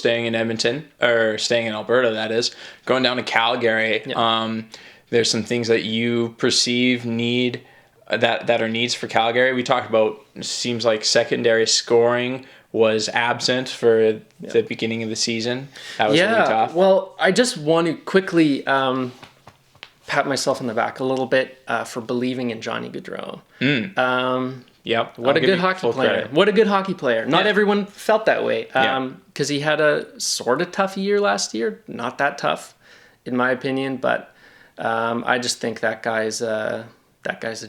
staying in Edmonton, or staying in Alberta, that is, going down to Calgary. Yeah. There's some things that you perceive that are needs for Calgary. We talked about, seems like secondary scoring was absent for the beginning of the season. That was really tough. Well, I just want to quickly pat myself on the back a little bit for believing in Johnny Gaudreau. Yep. What a good hockey player. Credit. What a good hockey player. Not Yeah. everyone felt that way. Because he had a sort of tough year last year. Not that tough, in my opinion, but I just think that guy's a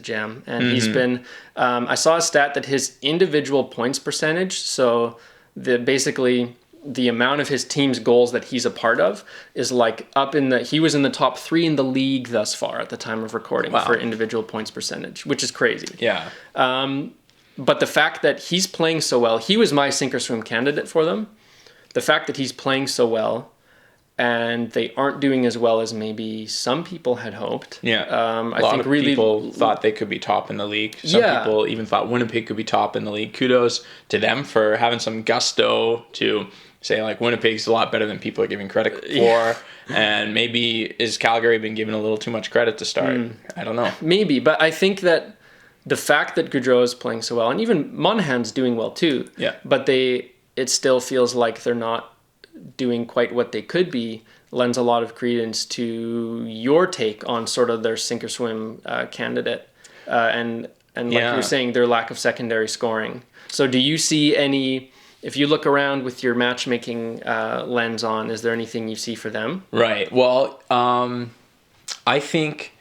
gem. And he's been, I saw a stat that his individual points percentage, so basically the amount of his team's goals that he's a part of, is like he was in the top 3 in the league thus far at the time of recording for individual points percentage, which is crazy. Yeah. But the fact that he's playing so well, he was my sink or swim candidate for them. The fact that he's playing so well, and they aren't doing as well as maybe some people had hoped. Yeah. I think really people thought they could be top in the league. Some people even thought Winnipeg could be top in the league. Kudos to them for having some gusto to say, like, Winnipeg's a lot better than people are giving credit for. Yeah. And maybe is Calgary been given a little too much credit to start? I don't know. Maybe, but I think that the fact that Gaudreau is playing so well, and even Monahan's doing well too. Yeah. But it still feels like they're not doing quite what they could be, lends a lot of credence to your take on sort of their sink or swim candidate, and like you were saying, their lack of secondary scoring. So do you see any, if you look around with your matchmaking lens on, is there anything you see for them? Right. Well, I think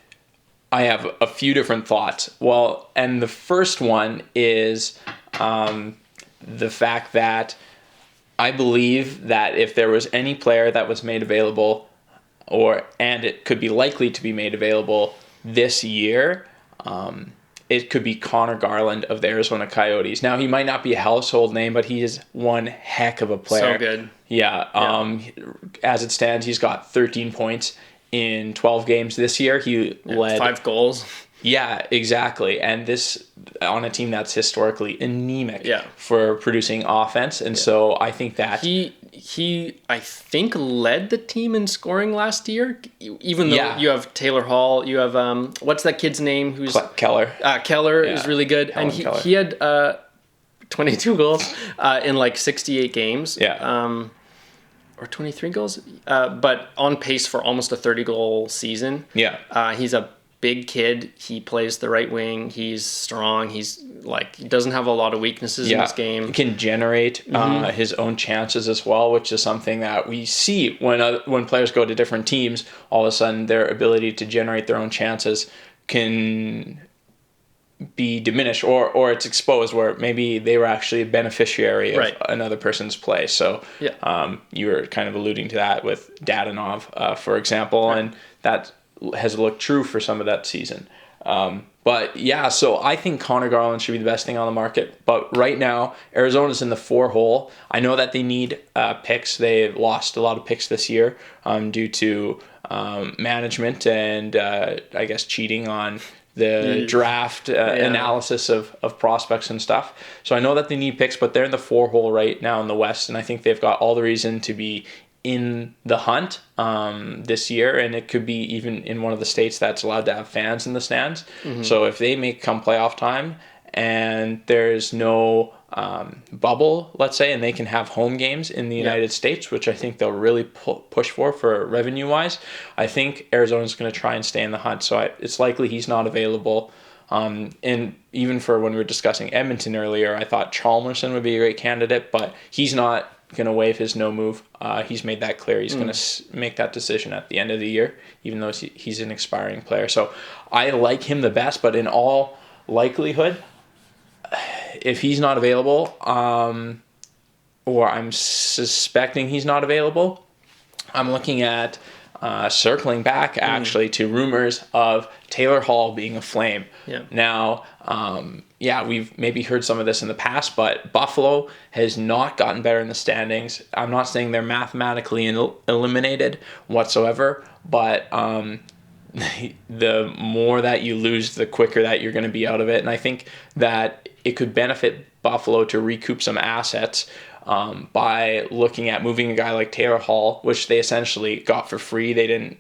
I have a few different thoughts. Well, and the first one is the fact that I believe that if there was any player that was made available, and it could be likely to be made available this year, it could be Connor Garland of the Arizona Coyotes. Now, he might not be a household name, but he is one heck of a player. So good. Yeah. As it stands, he's got 13 points in 12 games this year. He led 5 goals. Yeah, exactly. And this on a team that's historically anemic for producing offense. And so I think that he I think led the team in scoring last year, even though you have Taylor Hall, you have what's that kid's name who's Keller. Keller is really good. And he had 22 goals in like 68 games. Yeah. Or 23 goals, but on pace for almost a 30-goal season. Yeah. He's a big kid. He plays the right wing. He's strong. He doesn't have a lot of weaknesses in this game. He can generate his own chances as well, which is something that we see when players go to different teams. All of a sudden, their ability to generate their own chances can be diminished, or it's exposed where maybe they were actually a beneficiary of another person's play. So you were kind of alluding to that with Dadonov, for example, and that has looked true for some of that season. But yeah, so I think Connor Garland should be the best thing on the market. But right now, Arizona's in the 4 hole. I know that they need picks. They've lost a lot of picks this year due to management and I guess cheating on the draft analysis of prospects and stuff. So I know that they need picks, but they're in the 4 hole right now in the West, and I think they've got all the reason to be in the hunt this year, and it could be even in one of the states that's allowed to have fans in the stands. So if they make come playoff time and there's no bubble, let's say, and they can have home games in the United States, which I think they'll really push for revenue wise, I think Arizona's going to try and stay in the hunt. So it's likely he's not available. And even for when we were discussing Edmonton earlier, I thought Chalmerson would be a great candidate, but he's not going to waive his no move. He's made that clear. He's going to make that decision at the end of the year, even though he's an expiring player. So I like him the best, but in all likelihood, if he's not available, or I'm suspecting he's not available, I'm looking at circling back actually to rumors of Taylor Hall being a Flame. Yeah. Now, we've maybe heard some of this in the past, but Buffalo has not gotten better in the standings. I'm not saying they're mathematically eliminated whatsoever, but the more that you lose, the quicker that you're going to be out of it. And I think that it could benefit Buffalo to recoup some assets by looking at moving a guy like Taylor Hall, which they essentially got for free. They didn't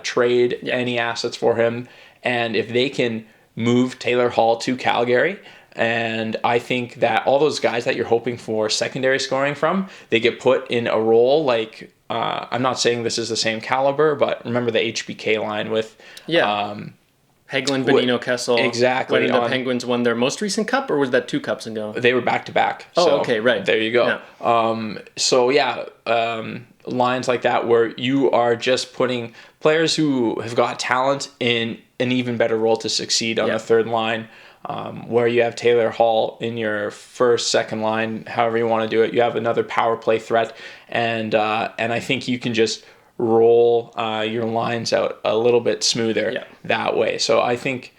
trade any assets for him. And if they can move Taylor Hall to Calgary, and I think that all those guys that you're hoping for secondary scoring from, they get put in a role like, I'm not saying this is the same caliber, but remember the HBK line with Hagelin, Bonino, Kessel. Exactly. When the Penguins won their most recent cup, or was that 2 cups ago? They were back-to-back. Oh, okay, right. There you go. Yeah. Lines like that where you are just putting players who have got talent in an even better role to succeed on the third line, where you have Taylor Hall in your first, second line, however you want to do it. You have another power play threat, and I think you can just roll your lines out a little bit smoother that way. So I think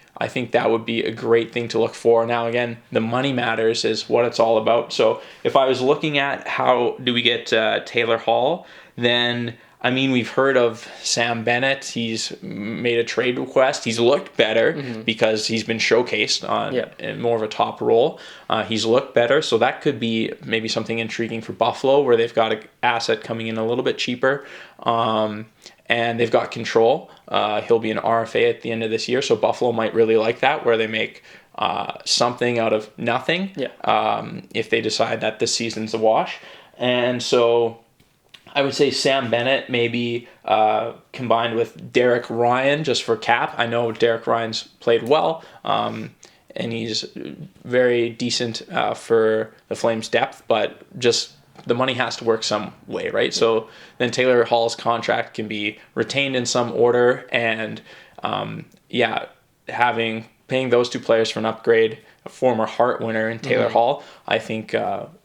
that would be a great thing to look for. Now, again, the money matters is what it's all about. So if I was looking at how do we get Taylor Hall, then, I mean, we've heard of Sam Bennett. He's made a trade request. He's looked better because he's been showcased in more of a top role. He's looked better, so that could be maybe something intriguing for Buffalo, where they've got an asset coming in a little bit cheaper, and they've got control. He'll be an RFA at the end of this year, so Buffalo might really like that, where they make something out of nothing if they decide that this season's a wash. And so I would say Sam Bennett maybe combined with Derek Ryan just for cap. I know Derek Ryan's played well, and he's very decent for the Flames' depth, but just the money has to work some way, right? So then Taylor Hall's contract can be retained in some order, and paying those 2 players for an upgrade, a former Hart winner in Taylor Hall, I think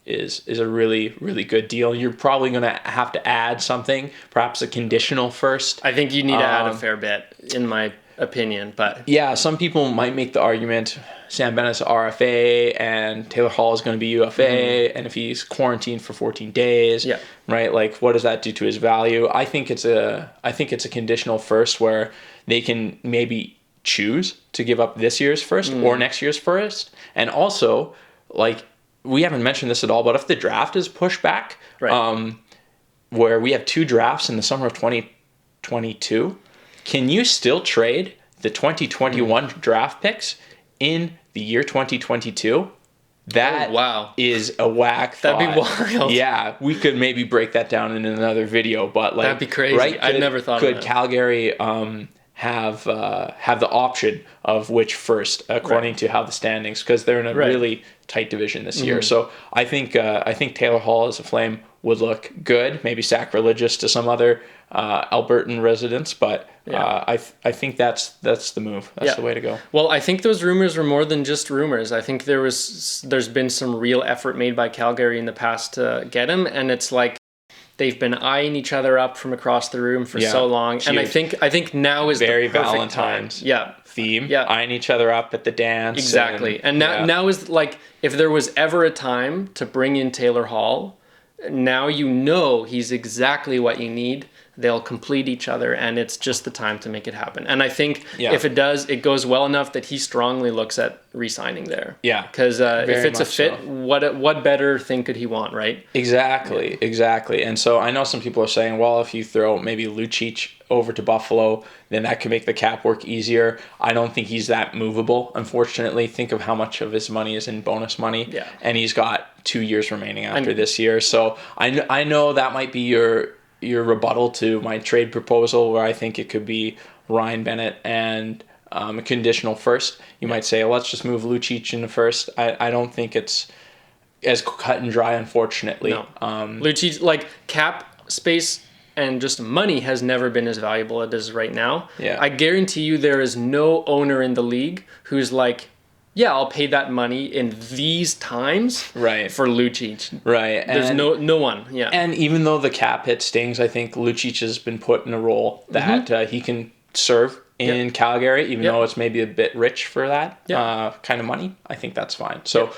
is a really, really good deal. You're probably going to have to add something, perhaps a conditional first. I think you need to add a fair bit, in my opinion. But yeah, some people might make the argument Sam Bennett's RFA and Taylor Hall is going to be UFA, and if he's quarantined for 14 days, right? Like, what does that do to his value? I think it's a conditional first where they can maybe choose to give up this year's first or next year's first. And also, like, we haven't mentioned this at all, but if the draft is pushed back, where we have 2 drafts in the summer of 2022, can you still trade the 2021 draft picks in the year 2022? That is a whack thought. That'd be wild. Yeah, we could maybe break that down in another video, but like, that'd be crazy. Right? I've never thought of that. Could Calgary have the option of which first, according to how the standings, because they're in a really tight division this year. So I think Taylor Hall as a Flame would look good, maybe sacrilegious to some other Albertan residents, but I think that's the move. That's the way to go. Well, I think those rumors were more than just rumors. I think there's been some real effort made by Calgary in the past to get him, and it's like they've been eyeing each other up from across the room for so long. And I think now is very the perfect Valentine's time. Theme. Eyeing each other up at the dance. Exactly. And now is like, if there was ever a time to bring in Taylor Hall, now you know he's exactly what you need. They'll complete each other, and it's just the time to make it happen. And I think if it does, it goes well enough that he strongly looks at re-signing there. Yeah. Because if it's a fit, what better thing could he want, right? Exactly. And so I know some people are saying, well, if you throw maybe Lucic over to Buffalo, then that could make the cap work easier. I don't think he's that movable, unfortunately. Think of how much of his money is in bonus money. Yeah. And he's got 2 years remaining after this year. So I know that might be your rebuttal to my trade proposal, where I think it could be Ryan Bennett and a conditional first. You might say, let's just move Lucic in the first. I don't think it's as cut and dry, unfortunately. No. Lucic, like, cap space and just money has never been as valuable as it is right now. Yeah. I guarantee you there is no owner in the league who's like, yeah, I'll pay that money in these times for Lucic. Right. There's no one. Yeah. And even though the cap hit stings, I think Lucic has been put in a role that he can serve in Calgary, even though it's maybe a bit rich for that kind of money. I think that's fine. So